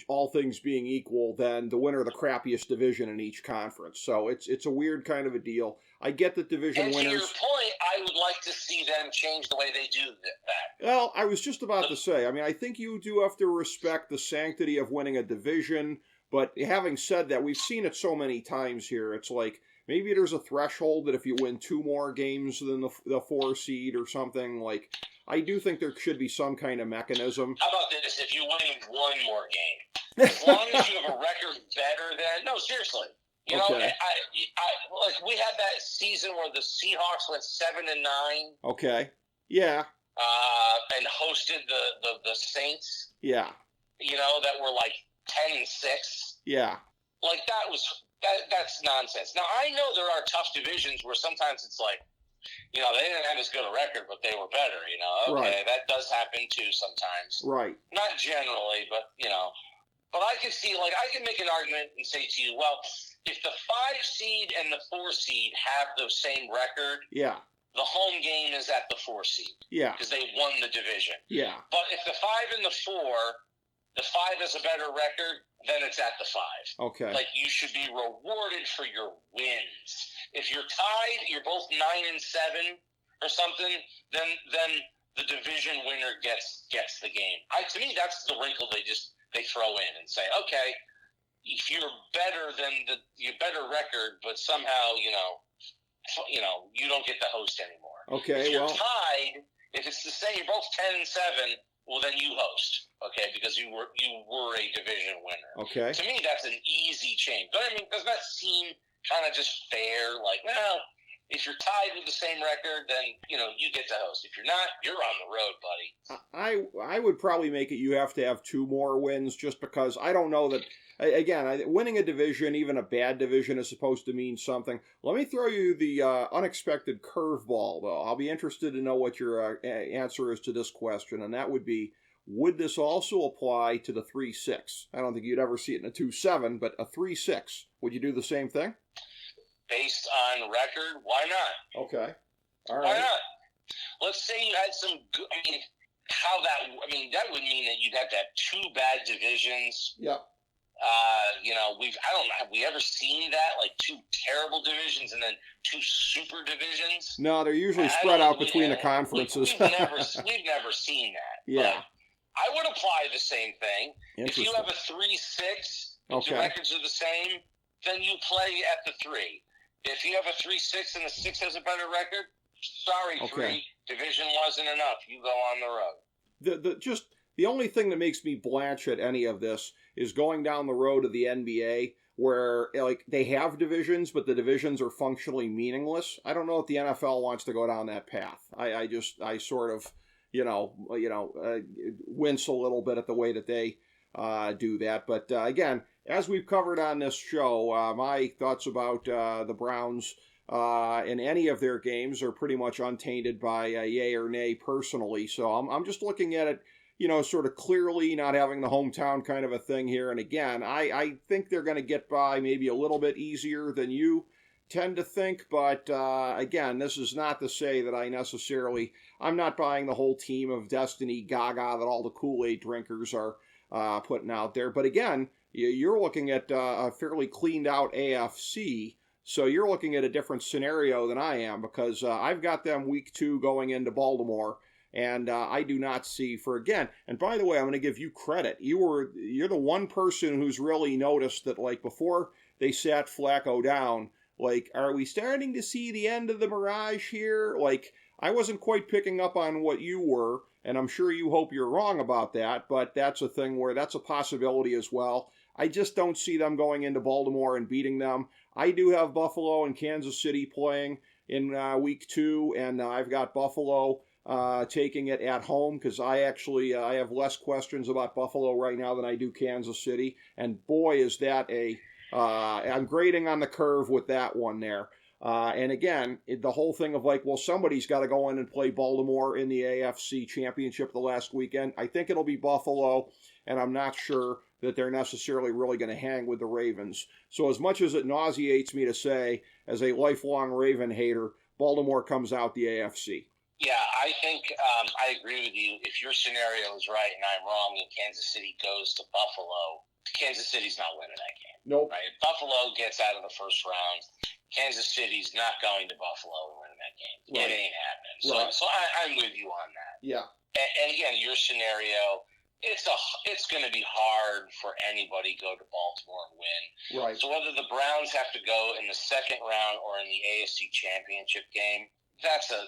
all things being equal, than the winner of the crappiest division in each conference. So it's a weird kind of a deal. I get that division winners. And to your point, I would like to see them change the way they do that. Well, I was just about to say, I think you do have to respect the sanctity of winning a division, but having said that, we've seen it so many times here. It's like, maybe there's a threshold that if you win 2 more games than the 4 seed or something, like, I do think there should be some kind of mechanism. How about this? If you win 1 more game, as long as you have a record better than... No, seriously. Okay. Like we had that season where the Seahawks went 7-9. Okay. Yeah. And hosted the Saints. Yeah. That were like 10-6. Yeah. Like that's nonsense. Now I know there are tough divisions where sometimes it's like, they didn't have as good a record, but they were better. Okay, right. That does happen too sometimes. Right. Not generally, but But I can see, I can make an argument and say to you, well, if the 5 seed and the 4 seed have the same record, yeah, the home game is at the 4 seed. Yeah. Because they won the division. Yeah. But if the 5 and the 4, the 5 has a better record, then it's at the 5. Okay. Like, you should be rewarded for your wins. If you're tied, you're both 9-7 or something, then the division winner gets the game. To me, that's the wrinkle they throw in and say, okay, if you're better than your better record, but somehow you don't get the host anymore. Okay, if you're tied, if it's the same, you're both 10-7. Well, then you host, okay, because you were a division winner. Okay. To me, that's an easy change. Doesn't that seem kind of just fair? Like, well, If you're tied with the same record, then, you get to host. If you're not, you're on the road, buddy. I would probably make it you have to have 2 more wins just because I don't know that, again, winning a division, even a bad division, is supposed to mean something. Let me throw you the unexpected curveball, though. I'll be interested to know what your answer is to this question, and that would be, would this also apply to the 3-6? I don't think you'd ever see it in a 2-7, but a 3-6. Would you do the same thing? Based on record, why not? Okay. All right. Why not? Let's say you had some good, that would mean that you'd have to have 2 bad divisions. Yep. I don't know, have we ever seen that? Like 2 terrible divisions and then 2 super divisions? No, they're usually spread out between the conferences. We've never seen that. Yeah. But I would apply the same thing. If you have a 3-6, if the records are the same, then you play at the 3. If you have a 3-6 and the 6 has a better record, sorry, 3, division wasn't enough. You go on the road. The only thing that makes me blanch at any of this is going down the road of the NBA where they have divisions, but the divisions are functionally meaningless. I don't know if the NFL wants to go down that path. I sort of, wince a little bit at the way that they do that. But again, as we've covered on this show, my thoughts about the Browns in any of their games are pretty much untainted by yay or nay personally. So I'm just looking at it, sort of clearly, not having the hometown kind of a thing here. And again, I think they're going to get by maybe a little bit easier than you tend to think. But again, this is not to say that I'm not buying the whole team of Destiny Gaga that all the Kool-Aid drinkers are putting out there. But again, you're looking at a fairly cleaned out AFC. So you're looking at a different scenario than I am, because I've got them week 2 going into Baltimore. And I do not see and by the way, I'm going to give you credit. You're the one person who's really noticed that, before they sat Flacco down, are we starting to see the end of the mirage here? I wasn't quite picking up on what you were, and I'm sure you hope you're wrong about that, but that's a thing where that's a possibility as well. I just don't see them going into Baltimore and beating them. I do have Buffalo and Kansas City playing in week 2, and I've got Buffalo taking it at home, because I have less questions about Buffalo right now than I do Kansas City. And boy, is that I'm grading on the curve with that one there. And again, the whole thing of somebody's got to go in and play Baltimore in the AFC Championship the last weekend. I think it'll be Buffalo, and I'm not sure that they're necessarily really going to hang with the Ravens. So as much as it nauseates me to say, as a lifelong Raven hater, Baltimore comes out the AFC. Yeah, I think I agree with you. If your scenario is right and I'm wrong and Kansas City goes to Buffalo, Kansas City's not winning that game. Nope. Right? If Buffalo gets out of the first round, Kansas City's not going to Buffalo and winning that game. Right. It ain't happening. So I'm with you on that. Yeah. And again, your scenario, it's going to be hard for anybody to go to Baltimore and win. Right. So whether the Browns have to go in the second round or in the AFC Championship game, that's a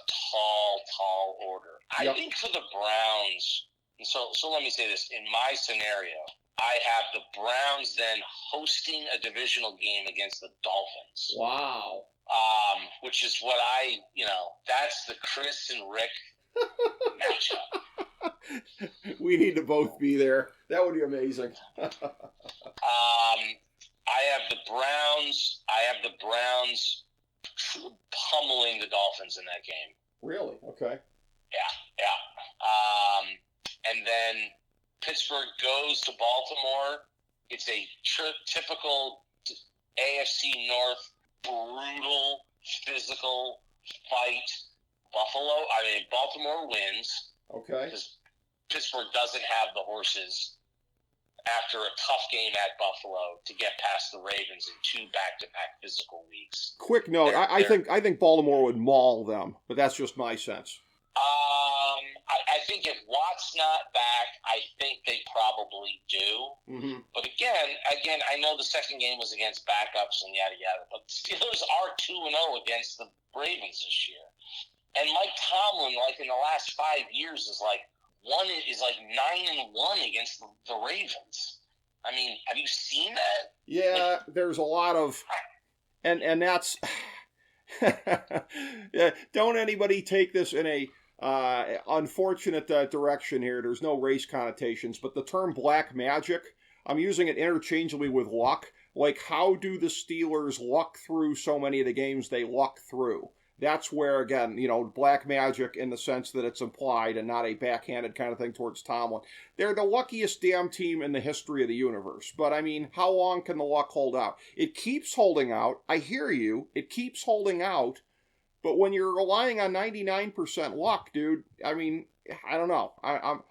tall order. I think for the Browns, so let me say this. In my scenario, I have the Browns then hosting a divisional game against the Dolphins. Wow. Which is what that's the Chris and Rick matchup. We need to both be there. That would be amazing. I have the Browns pummeling the Dolphins in that game. Really? Okay. Yeah. And then Pittsburgh goes to Baltimore. It's a typical AFC North brutal, physical fight. Baltimore wins. Okay. Because Pittsburgh doesn't have the horses after a tough game at Buffalo to get past the Ravens in 2 back-to-back physical weeks. Quick note: I think Baltimore would maul them, but that's just my sense. I think if Watt's not back, I think they probably do. Mm-hmm. But again, I know the second game was against backups and yada yada, but the Steelers are 2-0 against the Ravens this year. And Mike Tomlin, in the last 5 years, is 9-1 against the Ravens. I mean, have you seen that? Yeah, there's a lot of, and that's, Yeah, don't anybody take this in a unfortunate direction here. There's no race connotations, but the term black magic, I'm using it interchangeably with luck. Like, how do the Steelers luck through so many of the games they luck through? That's where, again, black magic in the sense that it's implied and not a backhanded kind of thing towards Tomlin. They're the luckiest damn team in the history of the universe. But, I mean, how long can the luck hold out? It keeps holding out. I hear you. It keeps holding out. But when you're relying on 99% luck, dude, I mean, I don't know.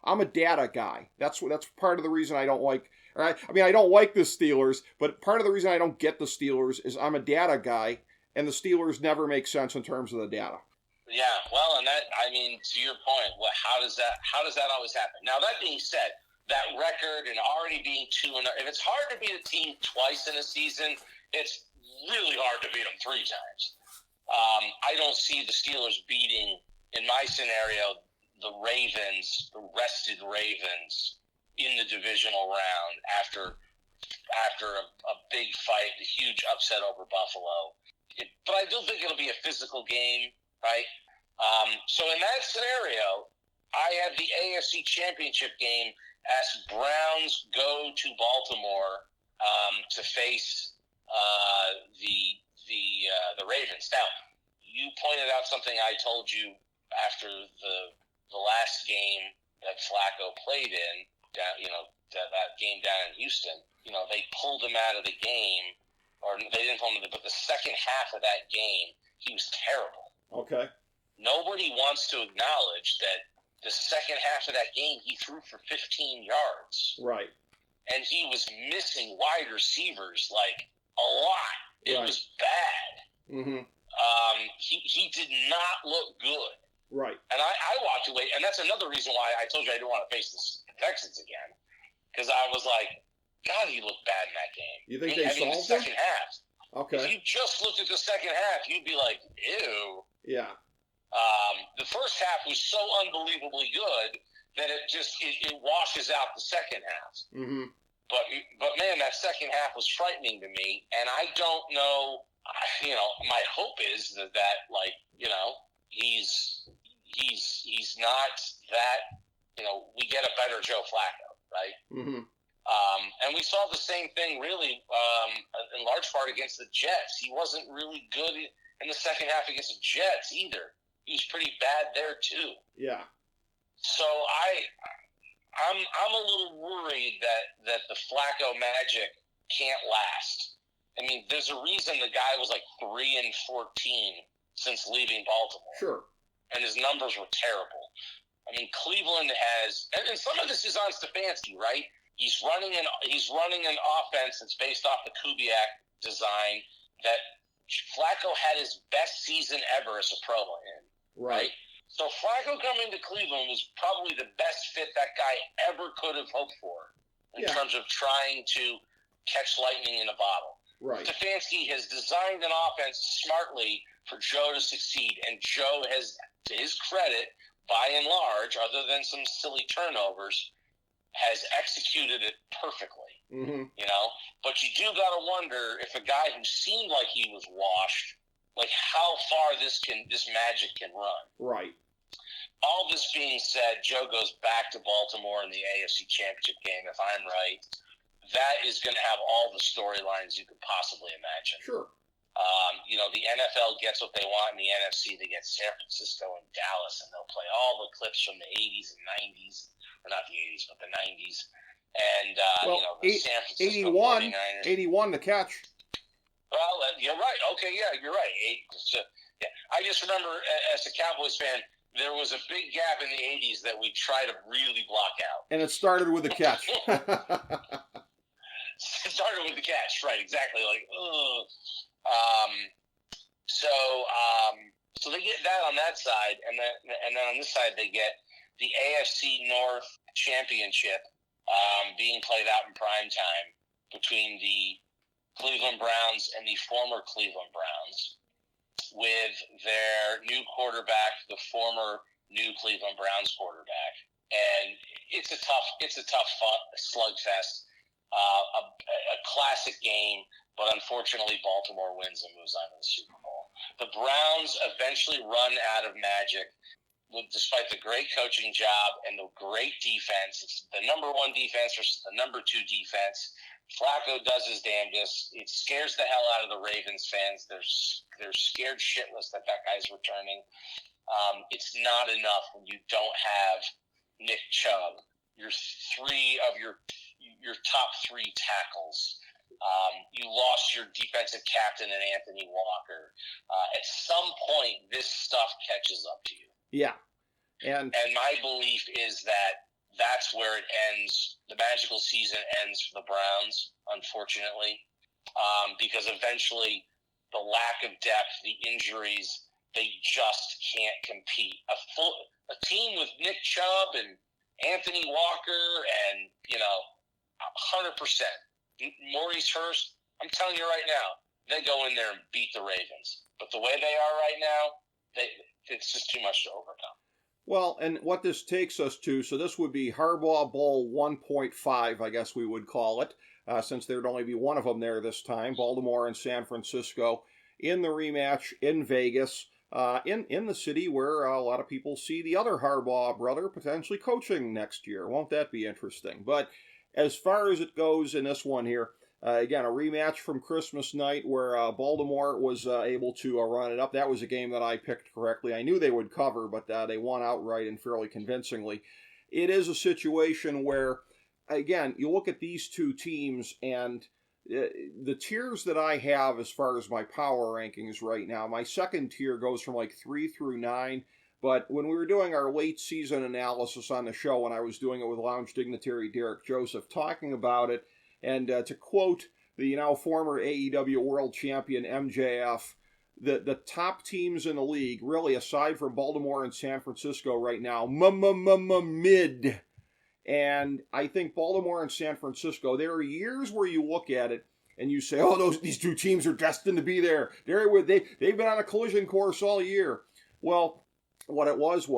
I'm a data guy. That's part of the reason I don't like. I mean, I don't like the Steelers, but part of the reason I don't get the Steelers is I'm a data guy, and the Steelers never make sense in terms of the data. Yeah, well, and that, I mean, to your point, how does that always happen? Now, that being said, that record and already being 2-0, if it's hard to beat a team twice in a season, it's really hard to beat them 3 times. I don't see the Steelers beating, in my scenario, the Ravens, the rested Ravens, in the divisional round after a big fight, a huge upset over Buffalo. But I do think it'll be a physical game, right? So in that scenario, I have the AFC Championship game as Browns go to Baltimore to face the Ravens. Now, you pointed out something I told you after the last game that Flacco played in, that game down in Houston. They pulled him out of the game, or they didn't pull him, but the second half of that game, he was terrible. Okay. Nobody wants to acknowledge that the second half of that game, he threw for 15 yards. Right. And he was missing wide receivers like a lot. It was bad. Mm-hmm. He did not look good. Right. And I walked away, and that's another reason why I told you I didn't want to face the Texans again, because I was like, God, he looked bad in that game. You think they solved the second half. Okay. If you just looked at the second half, you'd be like, ew. Yeah. The first half was so unbelievably good that it washes out the second half. Mm-hmm. But man, that second half was frightening to me, and I don't know. My hope is that he's not that. We get a better Joe Flacco, right? Mm-hmm. And we saw the same thing really in large part against the Jets. He wasn't really good in the second half against the Jets either. He was pretty bad there too. Yeah. So I'm a little worried that the Flacco magic can't last. I mean, there's a reason the guy was like 3-14 since leaving Baltimore. Sure. And his numbers were terrible. I mean, Cleveland has, and some of this is on Stefanski, right? He's running an offense that's based off the Kubiak design that Flacco had his best season ever as a pro in. Right. So Flacco coming to Cleveland was probably the best fit that guy ever could have hoped for in terms of trying to catch lightning in a bottle. Right. Stefanski has designed an offense smartly for Joe to succeed, and Joe has, to his credit, by and large, other than some silly turnovers, has executed it perfectly. Mm-hmm. But you do got to wonder if a guy who seemed like he was washed, like how far this magic can run. Right. All this being said, Joe goes back to Baltimore in the AFC Championship game, if I'm right. That is going to have all the storylines you could possibly imagine. Sure. The NFL gets what they want in the NFC. They get San Francisco and Dallas, and they'll play all the clips from the 80s and 90s. Or not the 80s, but the 90s. And, the San Francisco 49ers. 81 the catch. Well, you're right. Okay, yeah, you're right. I just remember, as a Cowboys fan, there was a big gap in the 80s that we try to really block out. And it started with a catch. It started with the catch, right, exactly. Like, ugh. So they get that on that side, and then on this side they get the AFC North Championship being played out in prime time between the Cleveland Browns and the former Cleveland Browns, with their new quarterback, the former new Cleveland Browns quarterback, and it's a tough slugfest, a classic game. But unfortunately, Baltimore wins and moves on to the Super Bowl. The Browns eventually run out of magic, despite the great coaching job and the great defense. It's the number one defense versus the number two defense. Flacco does his damnedest. It scares the hell out of the Ravens fans. They're scared shitless that guy's returning. It's not enough when you don't have Nick Chubb, your top three tackles. You lost your defensive captain in Anthony Walker. At some point, this stuff catches up to you. Yeah. And my belief is that that's where it ends. The magical season ends for the Browns, unfortunately, because eventually the lack of depth, the injuries, they just can't compete. A team with Nick Chubb and Anthony Walker and, 100%. Maurice Hurst, I'm telling you right now, they go in there and beat the Ravens. But the way they are right now, it's just too much to overcome. Well, and what this takes us to, so this would be Harbaugh Bowl 1.5, I guess we would call it, since there'd only be one of them there this time, Baltimore and San Francisco, in the rematch in Vegas, in the city where a lot of people see the other Harbaugh brother potentially coaching next year. Won't that be interesting? But as far as it goes in this one here, again, a rematch from Christmas night where Baltimore was able to run it up. That was a game that I picked correctly. I knew they would cover, but they won outright and fairly convincingly. It is a situation where, again, you look at these two teams and the tiers that I have as far as my power rankings right now, my second tier goes from like 3 through 9. But when we were doing our late season analysis on the show, when I was doing it with Lounge Dignitary Derek Joseph, talking about it, and to quote the now former AEW World Champion MJF, the top teams in the league, really aside from Baltimore and San Francisco right now, mid. And I think Baltimore and San Francisco, there are years where you look at it and you say, oh, these two teams are destined to be there. They've been on a collision course all year. Well, what it was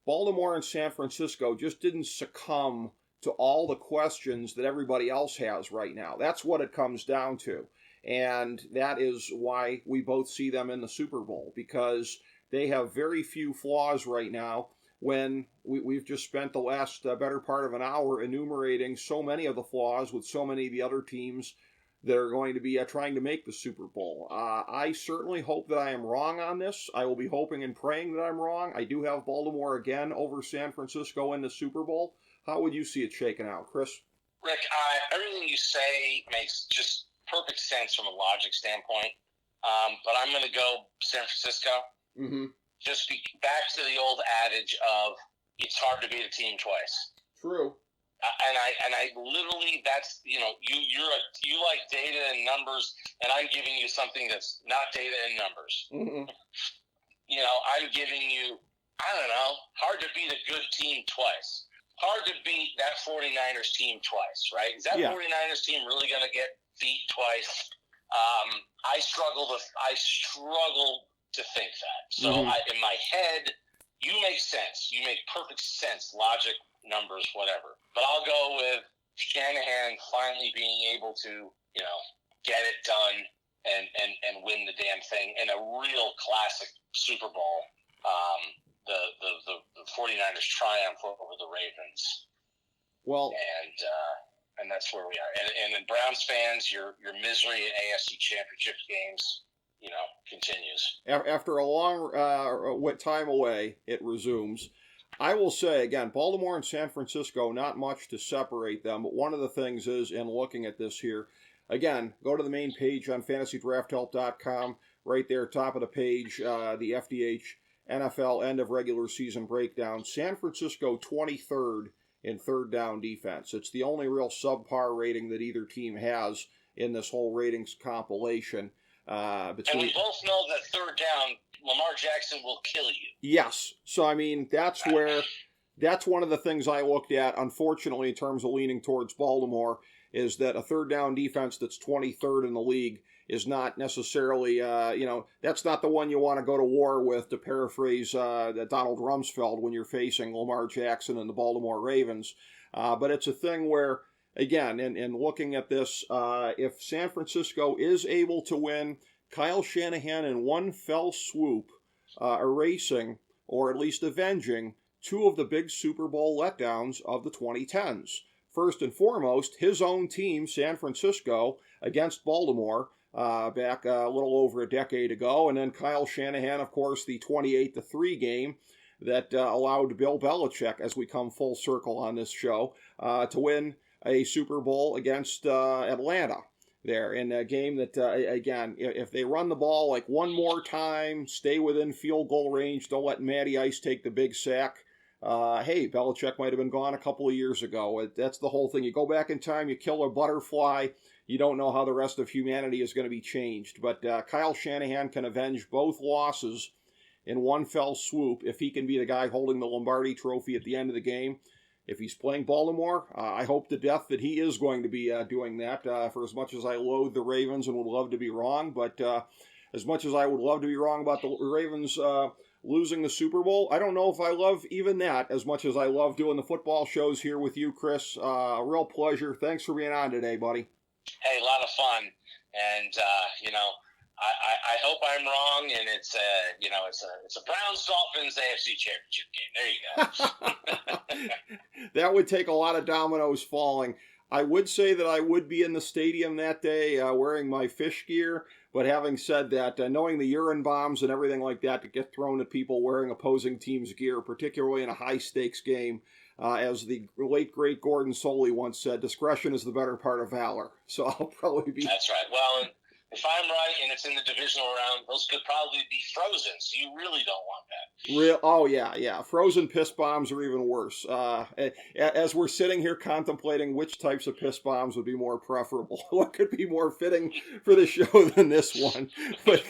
Baltimore and San Francisco just didn't succumb to all the questions that everybody else has right now. That's what it comes down to. And that is why we both see them in the Super Bowl, because they have very few flaws right now when we've just spent the last better part of an hour enumerating so many of the flaws with so many of the other teams that are going to be trying to make the Super Bowl. I certainly hope that I am wrong on this. I will be hoping and praying that I'm wrong. I do have Baltimore again over San Francisco in the Super Bowl. How would you see it shaken out, Chris? Rick, everything you say makes just perfect sense from a logic standpoint. But I'm going to go San Francisco. Mm-hmm. Just back to the old adage of it's hard to beat a team twice. True. And I literally, that's, you like data and numbers, and I'm giving you something that's not data and numbers. Mm-hmm. I'm giving you, I don't know, hard to beat a good team twice. Hard to beat that 49ers team twice, right? Is that 49ers team really going to get beat twice? I struggle to think that. So in my head, you make sense. You make perfect sense, logic, numbers, whatever. But I'll go with Shanahan finally being able to, get it done and win the damn thing in a real classic Super Bowl. The 49ers triumph over the Ravens. Well, and that's where we are. And in Browns fans, your misery in AFC Championship games, continues. After a long time away, it resumes. I will say, again, Baltimore and San Francisco, not much to separate them, but one of the things is, in looking at this here, again, go to the main page on fantasydrafthelp.com, right there, top of the page, the FDH NFL end of regular season breakdown. San Francisco 23rd in third down defense. It's the only real subpar rating that either team has in this whole ratings compilation. And we both know that third down, Lamar Jackson will kill you. Yes. So, I mean, that's one of the things I looked at, unfortunately, in terms of leaning towards Baltimore, is that a third down defense that's 23rd in the league is not necessarily, that's not the one you want to go to war with, to paraphrase Donald Rumsfeld, when you're facing Lamar Jackson and the Baltimore Ravens. But it's a thing where, again, in looking at this, if San Francisco is able to win Kyle Shanahan in one fell swoop erasing, or at least avenging, two of the big Super Bowl letdowns of the 2010s. First and foremost, his own team, San Francisco, against Baltimore back a little over a decade ago. And then Kyle Shanahan, of course, the 28-3 game that allowed Bill Belichick, as we come full circle on this show, to win a Super Bowl against Atlanta there in a game that, again, if they run the ball like one more time, stay within field goal range, don't let Matty Ice take the big sack, hey, Belichick might have been gone a couple of years ago. That's the whole thing. You go back in time, you kill a butterfly, you don't know how the rest of humanity is going to be changed. But Kyle Shanahan can avenge both losses in one fell swoop if he can be the guy holding the Lombardi Trophy at the end of the game. If he's playing Baltimore, I hope to death that he is going to be doing that, for as much as I loathe the Ravens and would love to be wrong. But as much as I would love to be wrong about the Ravens losing the Super Bowl, I don't know if I love even that as much as I love doing the football shows here with you, Chris. A real pleasure. Thanks for being on today, buddy. Hey, a lot of fun. And, I hope I'm wrong, and it's a Browns Dolphins AFC Championship game. There you go. That would take a lot of dominoes falling. I would say that I would be in the stadium that day wearing my fish gear, but having said that, knowing the urine bombs and everything like that that get thrown at people wearing opposing teams' gear, particularly in a high-stakes game, as the late, great Gordon Soley once said, discretion is the better part of valor. So I'll probably be... That's right. Well, if I'm right and it's in the divisional round, those could probably be frozen, so you really don't want that. Oh, yeah. Frozen piss bombs are even worse. As we're sitting here contemplating which types of piss bombs would be more preferable, what could be more fitting for the show than this one? But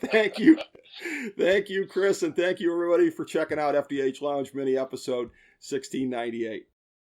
thank you. Thank you, Chris, and thank you, everybody, for checking out FDH Lounge mini episode 1698.